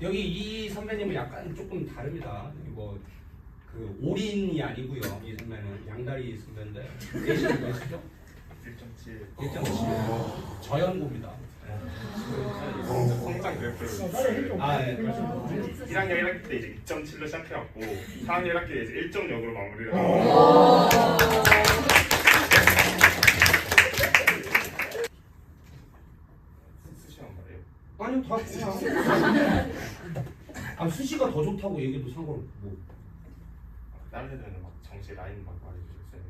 여기 이 선배님은 약간 조금 다릅니다. 뭐 그 올인이 아니고요. 이 선배는 양다리 선배인데 내신이 몇이죠? 1.7. 1.7. 저연고입니다. 성장 그래프. 아, 네. 1학년 1학기 때 이제 2.7로 시작해갖고 4학년 1학기 때 이제 1.0으로 마무리를 하고. 수시한 말이에요. 아니요, 다 그냥. 아, 수시가 더 좋다고 얘기도 상관없고. 다른 애들은 막 정시 라인 막 말해주셨어요.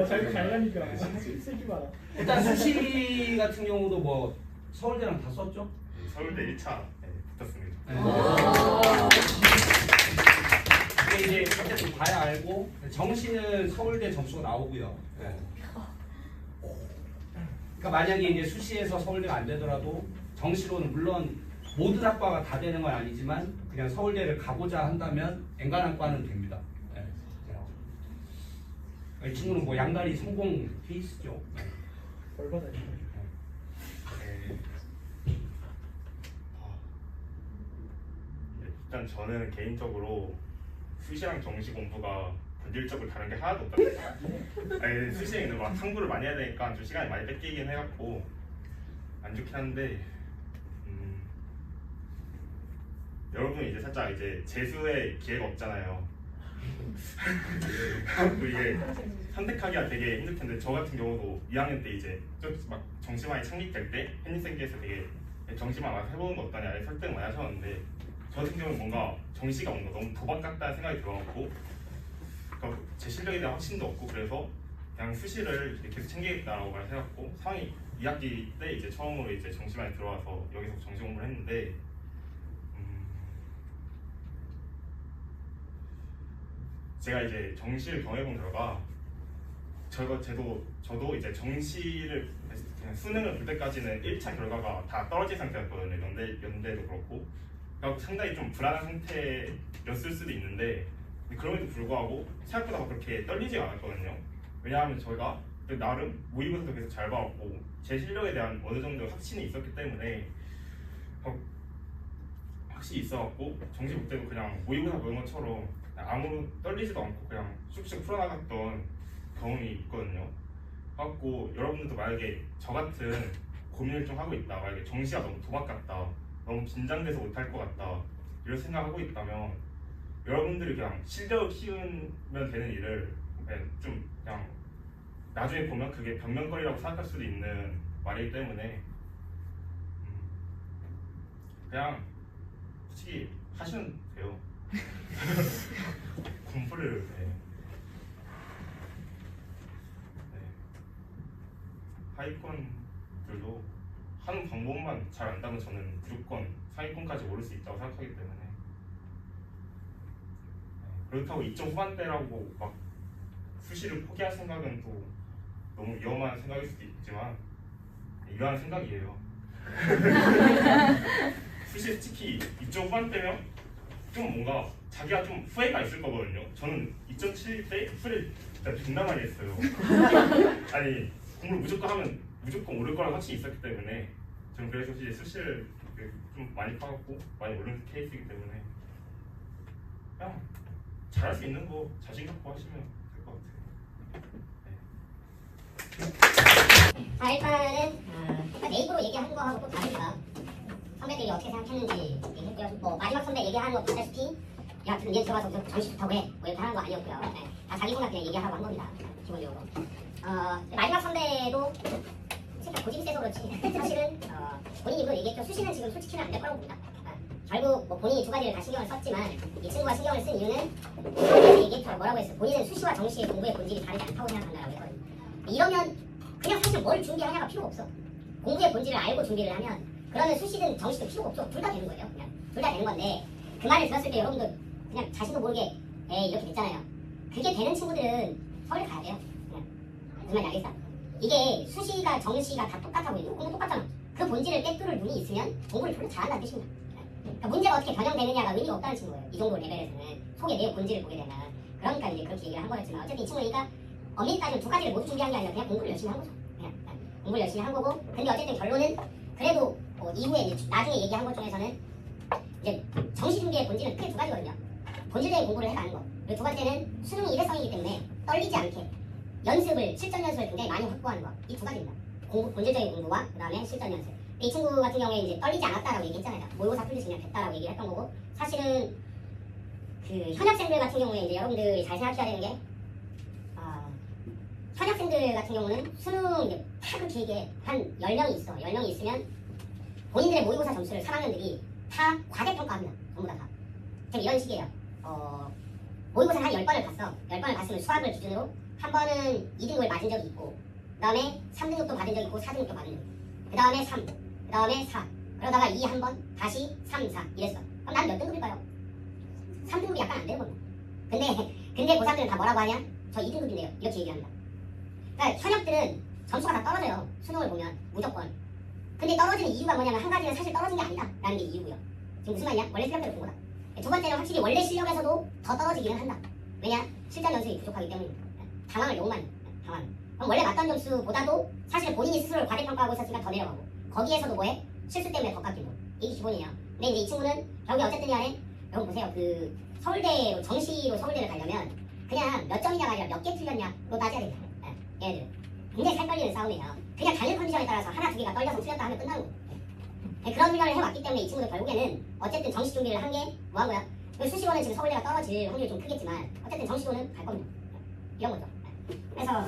잘 가니까 쓰지 마라. 일단 수시 같은 경우도 뭐 서울대랑 다 썼죠? 서울대 1차 붙었습니다. 근데 이제 어쨌든 봐야 알고 정시는 서울대 점수가 나오고요. 그러니까 만약에 이제 수시에서 서울대가 안 되더라도 정시로는 물론 모든 학과가 다 되는 건 아니지만 그냥 서울대를 가고자 한다면 엔간한과는 됩니다. 이 친구는 뭐 양다리 성공 케이스죠. 벌 받아야 돼. 일단 저는 개인적으로 수시랑 정시 공부가 본질적으로 다른 게 하나도 없다. 아니, 수시에는 막 탐구를 많이 해야 되니까 좀 시간이 많이 뺏기긴 해갖고 안 좋긴 한데 여러분 이제 살짝 이제 재수의 기회가 없잖아요. 이게 선택하기가 되게 힘들 텐데 저 같은 경우도 2학년 때 이제 막 정시반이 창립될 때 편입생계에서 되게 정시반 와서 해보는 거 어떠냐 설득 많이 하셨는데 저 같은 경우는 뭔가 정시가 뭔가 너무 도박 같다는 생각이 들어갖고 그러니까 제 실력에 대한 확신도 없고 그래서 그냥 수시를 계속 챙기겠다라고 말해갖고 3학기 2학기 때 이제 처음으로 이제 정시반에 들어와서 여기서 정시 공부를 했는데 제가 이제 정시를 경험해본 결과 저도 이제 정시를 그냥 수능을 볼 때까지는 1차 결과가 다 떨어진 상태였거든요. 연대도 그렇고 그러니까 상당히 좀 불안한 상태였을 수도 있는데 그럼에도 불구하고 생각보다 그렇게 떨리지 않았거든요. 왜냐하면 저희가 나름 모의고사도 계속 잘 봐왔고 제 실력에 대한 어느 정도 확신이 있었기 때문에 확실히 있어갖고 정시 볼 때도 그냥 모의고사 보는 것처럼 아무 떨리지도 않고 그냥 쑥쑥 풀어나갔던 경험이 있거든요. 그래갖고 여러분들도 만약에 저 같은 고민을 좀 하고 있다, 만약에 정시가 너무 도박 같다, 너무 긴장돼서 못할 것 같다 이런 생각하고 있다면 여러분들이 그냥 실력을 키우면 되는 일을 그냥 나중에 보면 그게 변명거리라고 생각할 수도 있는 말이기 때문에 그냥 솔직히 하시면 돼요. 공부를 하위권들도 하는 방법만 잘 안다면 저는 무조건 상위권까지 오를 수 있다고 생각하기 때문에 그렇다고 2점 후반대라고 막 수시를 포기할 생각은 또 너무 위험한 생각일 수도 있지만 위험한 생각이에요. 수시 특히 2점 후반대면 좀 뭔가 자기가 좀 후회가 있을 거거든요. 저는 2.7 때 후회를 진짜 존나 많이 했어요. 아니 공부를 무조건 하면 무조건 오를 거라고 확신이 있었기 때문에 저는 그래서 이제 수시를 좀 많이 파갖고 많이 오른 케이스이기 때문에 그냥 잘할 수 있는 거 자신 갖고 하시면 될 것 같아요. 자 일단은 네이버로 얘기한 거하고 또 다르니까 선배들이 어떻게 생각했는지 얘기했고요. 뭐 마지막 선배 얘기하는 거 보다시피 야 얘 들어가서 무슨 정시 좋다고 해 뭐 이렇게 하는 거 아니었고요. 네. 다 자기 생각 그냥 얘기하라고 한 겁니다. 기본적으로. 마지막 선배도 진짜 고집이 세서 그렇지 사실은 본인이 그 얘기했죠. 수시는 지금 솔직히는 안 될 거라고 봅니다. 결국 뭐 본인이 두 가지를 다 신경을 썼지만 이 친구가 신경을 쓴 이유는 선배들이 얘기했죠. 뭐라고 했어요. 본인은 수시와 정시의 공부의 본질이 다르지 않다고 생각한다라고 했거든요. 이러면 그냥 사실 뭘 준비하냐가 필요가 없어. 공부의 본질을 알고 준비를 하면 그러면 수시든 정시든 필요가 없죠. 둘 다 되는 거예요. 그냥 둘 다 되는 건데 그 말을 들었을 때 여러분들 그냥 자신도 모르게 에이 이렇게 됐잖아요. 그게 되는 친구들은 서울에 가야 돼요. 그냥 무슨 말인지 알겠어? 이게 수시가 정시가 다 똑같아 보이고 공부 똑같잖아. 그 본질을 꿰뚫을 눈이 있으면 공부를 별로 잘한다는 뜻입니다. 그러니까 문제가 어떻게 변형되느냐가 의미가 없다는 친구예요. 이 정도 레벨에서는 속의 내용 본질을 보게 되면 그러니까 이제 그렇게 얘기를 한 거였지만 어쨌든 이 친구가 엄밀히 따지면 두 가지를 모두 준비한 게 아니라 그냥 공부를 열심히 한 거죠. 그냥 공부를 열심히 한 거고 근데 어쨌든 결론은 그래도 이후에 이제 나중에 얘기한 것 중에서는 이제 정시 준비의 본질은 크게 두 가지거든요. 본질적인 공부를 해가는 거. 그리고 두 번째는 수능이 일회성이기 때문에 떨리지 않게 실전 연습을 굉장히 많이 확보하는 거. 이 두 가지입니다. 본질적인 공부와 그 다음에 실전 연습. 이 친구 같은 경우에 이제 떨리지 않았다라고 얘기했잖아요. 모의고사 풀듯이 그냥 됐다라고 얘기를 했던 거고 사실은 그 현역생들 같은 경우에 이제 여러분들이 잘 생각해야 되는 게 현역생들 같은 경우는 수능 이제 다 길게 한 10명이 있어. 10명이 있으면 본인들의 모의고사 점수를 3학년들이 다 과대평가합니다. 전부 다. 지금 이런 식이에요. 모의고사 한 10번을 봤어. 10번을 봤으면 수학을 기준으로 한 번은 2등급을 맞은 적이 있고 그 다음에 3등급도 받은 적이 있고 4등급도 받은 적이 있고 그 다음에 3, 그 다음에 4 그러다가 2 한 번, 다시 3, 4 이랬어. 그럼 난 몇 등급일까요? 3등급이 약간 안 되는 겁니다. 근데 고3들은 다 뭐라고 하냐? 저 2등급인데요. 이렇게 얘기합니다. 그러니까 현역들은 점수가 다 떨어져요. 수능을 보면 무조건. 근데 떨어지는 이유가 뭐냐면 한 가지는 사실 떨어진 게 아니다 라는 게 이유고요. 지금 무슨 말이냐? 원래 실력대로 본 거다. 두 번째는 확실히 원래 실력에서도 더 떨어지기는 한다. 왜냐? 실전 연습이 부족하기 때문입니다. 당황을 너무 많이 해요. 당황. 그럼 원래 맞던 점수보다도 사실 본인이 스스로를 과대평가하고 있었으니까 더 내려가고 거기에서도 뭐해? 실수 때문에 더 깎이고 이게 기본이에요. 근데 이제 이 친구는 결국에 어쨌든 간에 여러분 보세요. 그 서울대로 정시로 서울대를 가려면 그냥 몇 점이냐가 아니라 몇 개 틀렸냐로 따져야 됩니다. 얘네들은 굉장히 살 떨리는 싸움이에요. 그냥 달린 컨디션에 따라서 하나 두 개가 떨려서 틀렸다 하면 끝나는 거예요. 그런 훈련을 해왔기 때문에 이 친구도 결국에는 어쨌든 정시 준비를 한 게 뭐한 거야? 수시로는 지금 서울대가 떨어질 확률이 좀 크겠지만 어쨌든 정시로는 갈 겁니다. 이런 거죠. 그래서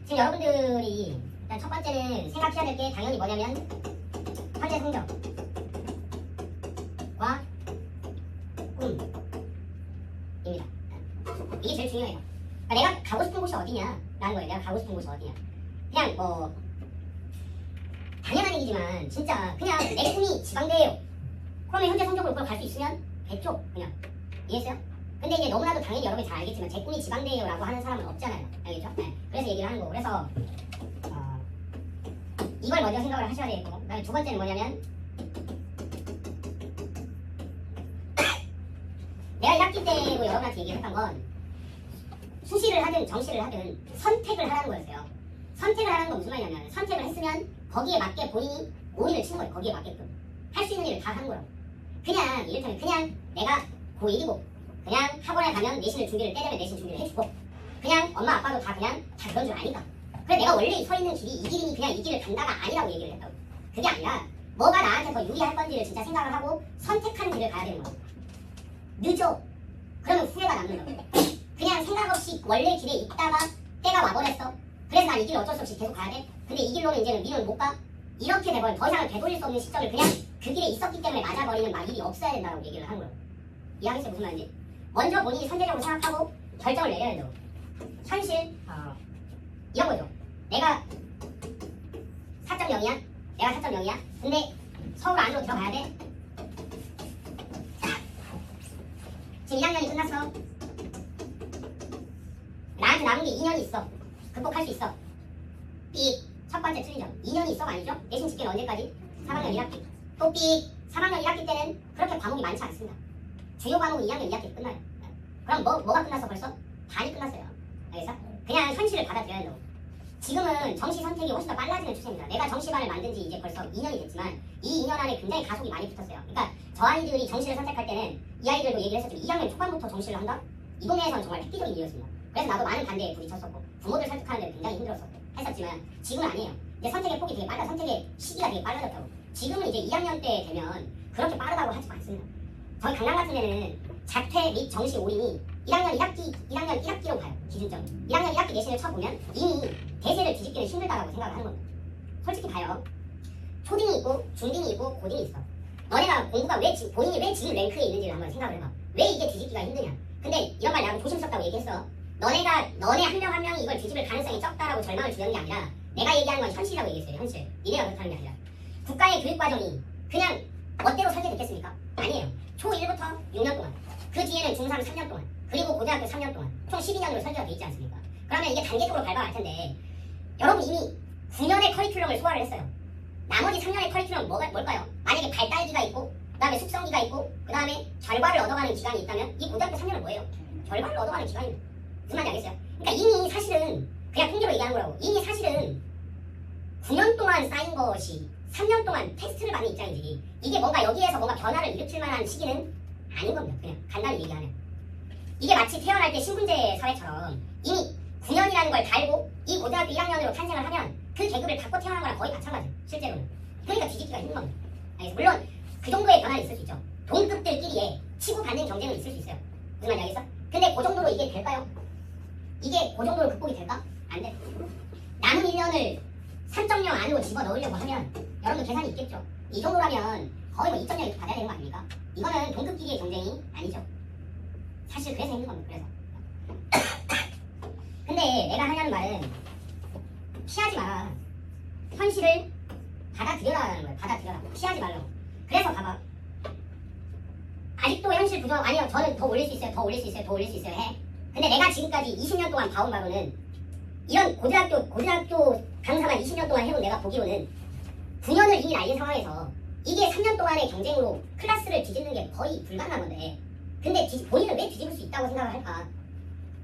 지금 여러분들이 일단 첫 번째는 생각해야 될 게 당연히 뭐냐면 현재 성적과 꿈입니다. 이게 제일 중요해요. 그러니까 내가 가고 싶은 곳이 어디냐 라는 거예요. 내가 가고 싶은 곳이 어디냐. 그냥 뭐 당연한 얘기지만 진짜 그냥 내 꿈이 지방대예요. 그러면 현재 성적으로 그걸 갈 수 있으면 됐죠. 그냥 이해했어요? 근데 이제 너무나도 당연히 여러분이 잘 알겠지만 제 꿈이 지방대예요 라고 하는 사람은 없잖아요. 알겠죠? 네. 그래서 얘기를 하는 거고 그래서 이걸 먼저 생각을 하셔야 되겠고 그다음에 두 번째는 뭐냐면 내가 1학기 때도 여러분한테 얘기를 했던 건 수시를 하든 정시를 하든 선택을 하라는 거였어요. 선택을 하라는 건 무슨 말이냐면 선택을 했으면 거기에 맞게 본인이 올인을 치는 거예요. 거기에 맞게끔 할 수 있는 일을 다 하는 거라고. 그냥 이를테면 그냥 내가 고1이고 그냥 학원에 가면 내신을 준비를 때려면 내신 준비를 해주고 그냥 엄마 아빠도 다 그냥 다 그런 줄 아니까 그래 내가 원래 서 있는 길이 이 길이니 그냥 이 길을 간다가 아니라고 얘기를 했다고. 그게 아니라 뭐가 나한테 더 유리할 건지를 진짜 생각을 하고 선택하는 길을 가야 되는 거예요. 늦어. 그러면 후회가 남는 거예요. 그냥 생각 없이 원래 길에 있다가 때가 와버렸어. 그래서 난 이 길을 어쩔 수 없이 계속 가야 돼. 근데 이 길로는 이제는 니는 못 가. 이렇게 돼버려. 더 이상은 되돌릴 수 없는 시점을 그냥 그 길에 있었기 때문에 맞아버리는 막 일이 없어야 된다고 얘기를 하는 거예요. 이해하겠어요? 무슨 말인지? 먼저 본인이 선제적으로 생각하고 결정을 내려야 돼요. 현실 이런 거죠. 내가 4.0이야? 내가 4.0이야? 근데 서울 안으로 들어가야 돼? 지금 1학년이 끝났어. 나한테 남은 게 2년이 있어. 극복할 수 있어. 삑. 첫 번째 틀린 점. 2년이 있어가 아니죠? 내신 집계는 언제까지? 3학년 1학기. 또 삑. 3학년 1학기 때는 그렇게 과목이 많지 않습니다. 주요 과목은 2학년 2학기 끝나요. 그럼 뭐가 끝났어 벌써? 반이 끝났어요. 알겠어? 그냥 현실을 받아들여야 돼요. 지금은 정시 선택이 훨씬 더 빨라지는 추세입니다. 내가 정시반을 만든 지 이제 벌써 2년이 됐지만 이 2년 안에 굉장히 가속이 많이 붙었어요. 그러니까 저 아이들이 정시를 선택할 때는 이 아이들도 얘기를 했었죠. 2학년 초반부터 정시를 한다? 이 동네에서는 정말 획기적인 일이었습니다. 그래서 나도 많은 반대에 부딪혔었고 부모들 설득하는 데 굉장히 힘들었었지만 지금은 아니에요. 이제 선택의 폭이 되게 빨라. 선택의 시기가 되게 빨라졌다고. 지금은 이제 2학년 때 되면 그렇게 빠르다고 하지 않습니다. 저희 강남 같은 데는 자퇴 및 정시 올인이 1학년 1학기로 가요. 기준점. 1학년 1학기 내신을 쳐보면 이미 대세를 뒤집기는 힘들다라고 생각을 하는 겁니다. 솔직히 봐요. 초딩이 있고 중딩이 있고 고딩이 있어. 너네가 공부가 본인이 왜 지금 랭크에 있는지를 한번 생각을 해봐. 왜 이게 뒤집기가 힘드냐. 근데 이런 말 나도 조심스럽다고 얘기했어. 너네 한 명 한 명이 이걸 뒤집을 가능성이 적다라고 절망을 주는 게 아니라 내가 얘기하는 건 현실이라고 얘기했어요. 현실. 니네가 그렇다는 게 아니라 국가의 교육과정이 그냥 멋대로 설계됐겠습니까? 아니에요. 초1부터 6년 동안 그 뒤에는 중3 3년 동안 그리고 고등학교 3년 동안 총 12년으로 설계가 돼 있지 않습니까? 그러면 이게 단계적으로 밟아갈 텐데 여러분 이미 9년의 커리큘럼을 소화를 했어요. 나머지 3년의 커리큘럼은 뭘까요? 만약에 발달기가 있고 그 다음에 숙성기가 있고 그 다음에 결과를 얻어가는 기간이 있다면 이 고등학교 3년은 뭐예요? 결과를 얻어가는 기간입니다. 무슨 말인지 알겠어요? 그러니까 이미 사실은 그냥 통계로 얘기하는 거라고. 이미 사실은 9년 동안 쌓인 것이 3년 동안 테스트를 받는 입장이지 이게 뭔가 여기에서 뭔가 변화를 일으킬 만한 시기는 아닌 겁니다. 그냥 간단히 얘기하면 이게 마치 태어날 때 신분제 사회처럼 이미 9년이라는 걸 달고 이 고등학교 1학년으로 탄생을 하면 그 계급을 닫고 태어난 거랑 거의 마찬가지예요. 실제로는. 그러니까 뒤집기가 힘든 겁니다. 알겠어요? 물론 그 정도의 변화는 있을 수 있죠. 동급들끼리의 치고받는 경쟁은 있을 수 있어요. 무슨 말인지 알겠어? 근데 그 정도로 이게 될까요? 이게 그 정도로 극복이 될까? 안 돼. 남은 1년을 3.0 안으로 집어넣으려고 하면 여러분들 계산이 있겠죠. 이 정도라면 거의 뭐 2.0 이렇게 받아야 되는 거 아닙니까? 이거는 동급끼리의 경쟁이 아니죠. 사실 그래서 힘든 겁니다. 그래서. 근데 내가 하려는 말은 피하지 마라. 현실을 받아들여라라는 거예요. 받아들여라. 피하지 말라고. 그래서 봐봐. 아직도 현실 부정 아니요. 저는 더 올릴 수 있어요. 더 올릴 수 있어요. 더 올릴 수 있어요. 해. 근데 내가 지금까지 20년 동안 봐온 바로는 이런 고등학교 강사만 20년 동안 해본 내가 보기로는 9년을 이미 날린 상황에서 이게 3년 동안의 경쟁으로 클래스를 뒤집는 게 거의 불가능한 건데 근데 본인은 왜 뒤집을 수 있다고 생각을 할까?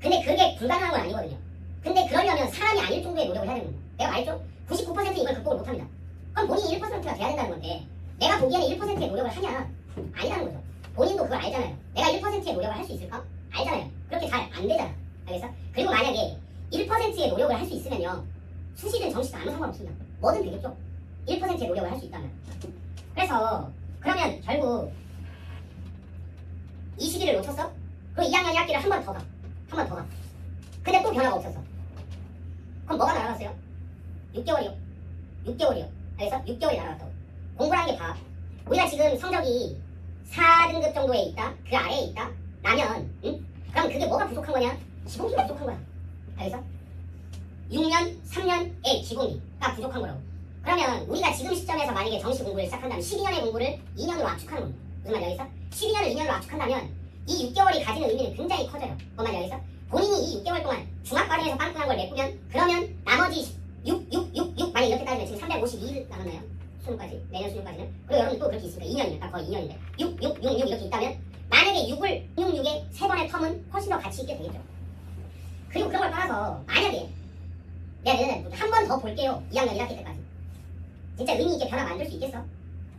근데 그게 불가능한 건 아니거든요. 근데 그러려면 사람이 아닐 정도의 노력을 해야 되는 겁니다. 내가 말했죠? 99% 이걸 극복을 못합니다. 그럼 본인이 1%가 돼야 된다는 건데 내가 보기에는 1%의 노력을 하냐? 아니라는 거죠. 본인도 그걸 알잖아요. 내가 1%의 노력을 할 수 있을까? 알잖아요. 그렇게 잘 안 되잖아. 알겠어? 그리고 만약에 1%의 노력을 할 수 있으면요. 수시든 정시든 아무 상관없습니다. 뭐든 되겠죠. 1%의 노력을 할 수 있다면. 그래서 그러면 결국 이 시기를 놓쳤어? 그럼 2학년 1학기를 한 번 더 가. 한 번 더 가. 근데 또 변화가 없었어. 그럼 뭐가 날아갔어요? 6개월이요. 6개월이요. 알겠어? 6개월이 날아갔다고. 공부라는 게 봐. 우리가 지금 성적이 4등급 정도에 있다. 그 아래에 있다. 라면 응? 그럼 그게 뭐가 부족한 거냐? 기본기가 부족한 거야. 알겠어? 6년, 3년의 기본기가 부족한 거라고. 그러면 우리가 지금 시점에서 만약에 정시 공부를 시작한다면 12년의 공부를 2년으로 압축하는 겁니다. 무슨 말이야 여기서? 12년을 2년으로 압축한다면 이 6개월이 가지는 의미는 굉장히 커져요. 뭔 말이야 여기서? 본인이 이 6개월 동안 중학과정에서 빵꾸난 걸 메꾸면 그러면 나머지 6 만약 이렇게 따지면 지금 352일 남았나요? 수능까지 내년 수능까지는 그리고 여러분 또 그렇게 있으니까 2년이면 딱 거의 2년인데 6 이렇게 있다면 만약에 6의 3번의 텀은 훨씬 더 가치 있게 되겠죠. 그리고 그런 걸 떠나서 만약에 내가 한 번 더 볼게요. 2학년 1학기 때까지. 진짜 의미 있게 변화 만들 수 있겠어?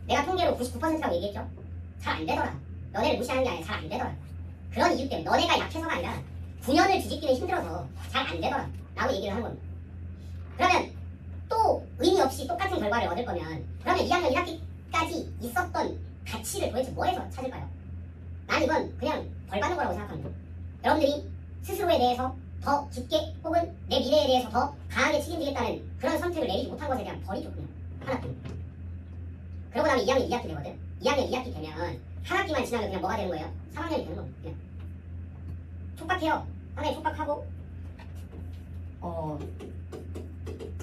내가 통계로 99%라고 얘기했죠? 잘 안 되더라. 너네를 무시하는 게 아니라 잘 안 되더라. 그런 이유 때문에 너네가 약해서가 아니라 9년을 뒤집기는 힘들어서 잘 안 되더라. 라고 얘기를 하는 겁니다. 그러면 또 의미 없이 똑같은 결과를 얻을 거면 그러면 2학년 1학기까지 있었던 가치를 도대체 뭐에서 찾을까요? 난 이건 그냥 벌 받는 거라고 생각합니다. 여러분들이 스스로에 대해서 더 깊게 혹은 내 미래에 대해서 더 강하게 책임지겠다는 그런 선택을 내리지 못한 것에 대한 벌이죠. 그냥 하나뿐. 그러고 나면 2학년 2학기 되거든. 2학년 2학기 되면 한 학기만 지나면 그냥 뭐가 되는 거예요? 3학년이 되는 겁니다. 그냥 촉박해요. 상당히 촉박하고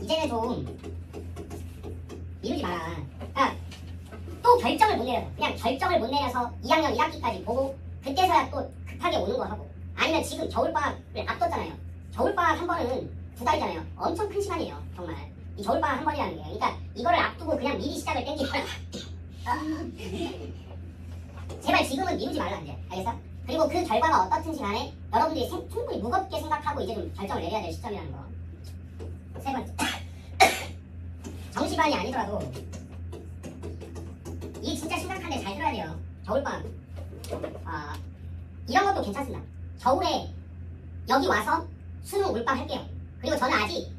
이제는 좀 미루지 마라. 그러니까 또 결정을 못 내려서 그냥 결정을 못 내려서 2학년 1학기까지 보고 그때서야 또 급하게 오는 거 하고 아니면 지금 겨울방학을 앞뒀잖아요. 겨울방학 한 번은 2달이잖아요. 엄청 큰 시간이에요. 정말 이 겨울방학 한 번이라는 게 그러니까 이거를 앞두고 그냥 미리 시작을 땡기거나 제발 지금은 미루지 말라 이제 알겠어? 그리고 그 결과가 어떻든지 간에 여러분들이 충분히 무겁게 생각하고 이제 좀 결정을 내려야 될 시점이라는 거. 세 번째 정시반이 아니더라도 이게 진짜 심각한데 잘 들어야 돼요. 겨울방학 이런 것도 괜찮습니다. 겨울에 여기 와서 수능 올방 할게요. 그리고 저는 아직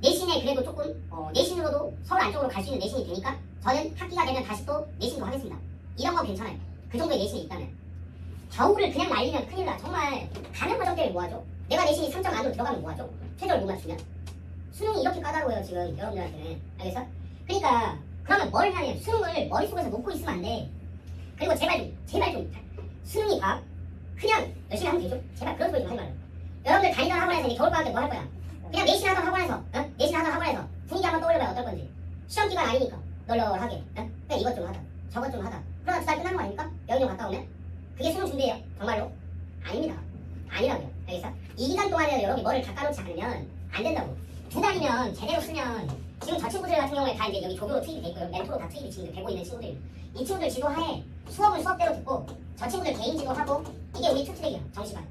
내신에 그래도 조금 내신으로도 서울 안쪽으로 갈 수 있는 내신이 되니까 저는 학기가 되면 다시 또 내신도 하겠습니다. 이런 거 괜찮아요. 그 정도의 내신이 있다면. 겨울을 그냥 날리면 큰일 나. 정말 가는 과정 때문에 뭐하죠? 내가 내신이 3점 안으로 들어가면 뭐하죠? 최저를 못 맞추면. 수능이 이렇게 까다로워요 지금 여러분들한테는. 알겠어? 그러니까 그러면 뭘 하냐면 수능을 머릿속에서 놓고 있으면 안 돼. 그리고 제발 좀 수능이 봐. 그냥 열심히 하면 되죠. 제발 그런 소리 좀 하지 말아요. 여러분들 다니던 학원에서 이제 겨울방학 때 뭐 할 거야? 그냥 내신 하던 학원에서 분위기 한번 떠올려봐요. 어떨 건지. 시험 기간 아니니까 널널하게 그냥 이것 좀 하다 저것 좀 하다 그러다 2달 끝나는 거 아닙니까? 여행좀 갔다 오면? 그게 수능 준비예요? 정말로? 아닙니다. 아니라고요. 알겠어? 이 기간 동안에 여러분이 뭐를 닦아놓지 않으면 안 된다고. 2달이면 제대로 쓰면 지금 저 친구들 같은 경우에 다 이제 여기 조교로 투입이 돼 있고요. 멘토로 다 투입이 지금 되고 있는 친구들. 이 친구들 지도하에 수업은 수업대로 듣고 저 친구들 개인 지도하고 이게 우리 투트랙이야. 정시반.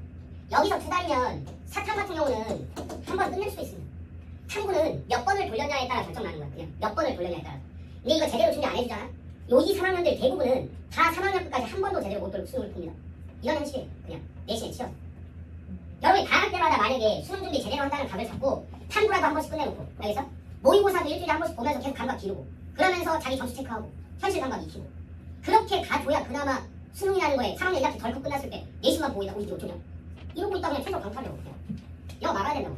여기서 2달이면 사탐 같은 경우는 한 번 끝낼 수도 있습니다. 탐구는 몇 번을 돌렸냐에 따라 결정나는 거야. 그냥 몇 번을 돌렸냐에 따라. 근데 이거 제대로 준비 안 해주잖아. 요지 3학년들 대부분은 다 3학년 끝까지 한 번도 제대로 못 돌고 수능을 풉니다. 이런 형식이에요. 그냥 내신에 치여. 여러분이 방학 때마다 만약에 수능 준비 제대로 한다는 각을 잡고 탐구라도 한 번씩 끝내놓고, 알겠어? 모의고사도 일주일에 한 번씩 보면서 계속 감각 기르고, 그러면서 자기 점수 체크하고 현실 감각 익히고, 그렇게 가줘야 그나마 수능이라는 거에 3학년 1학기 덜컥 끝났을 때 내신만 보고 있다. 우리 이게 어쩌냐? 이러고 있다 그냥 최저 강탈이라고. 이거 막아야 된다고.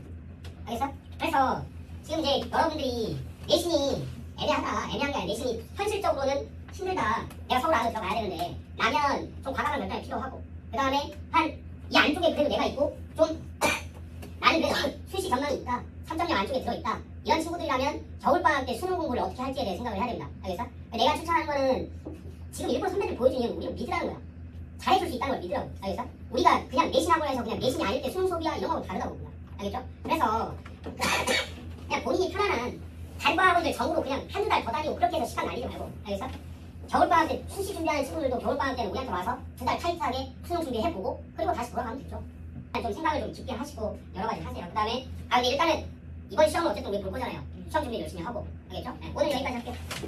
알겠어? 그래서 지금 이제 여러분들이 내신이 애매하다, 애매한 게 아니라 내신이 현실적으로는 힘들다. 내가 서울 안으로 들어가야 되는데 라면 좀 과감한 결정이 필요하고, 그 다음에 한 이 안쪽에 그래도 내가 있고 좀 나는 그래도 수시 전망이 있다, 3.0 안쪽에 들어있다, 이런 친구들이라면 겨울방학 때 수능 공부를 어떻게 할지에 대해 생각을 해야 됩니다. 알겠어? 내가 추천하는 거는 지금 일본 선배들 보여준 이유는 우리를 믿으라는 거야. 잘해줄 수 있다는 걸 믿으라고. 알겠어? 우리가 그냥 내신학원 해서 그냥 내신이 아닐 때 수능 소비야 이런 거하고 다르다고 그냥. 알겠죠? 그래서 그냥 본인이 편안한 단과학원들 전으로 그냥 한두 달 더 다니고 그렇게 해서 시간 날리지 말고. 알겠어? 겨울방학 때 수시 준비하는 친구들도 겨울방학 때는 우리한테 와서 두 달 타이트하게 수능 준비해보고 그리고 다시 돌아가면 되죠. 좀 생각을 좀 깊게 하시고 여러 가지 하세요. 그 다음에 근데 일단은 이번 시험은 어쨌든 우리 볼 거잖아요. 시험 준비 열심히 하고. 알겠죠? 네, 오늘 여기까지 할게요.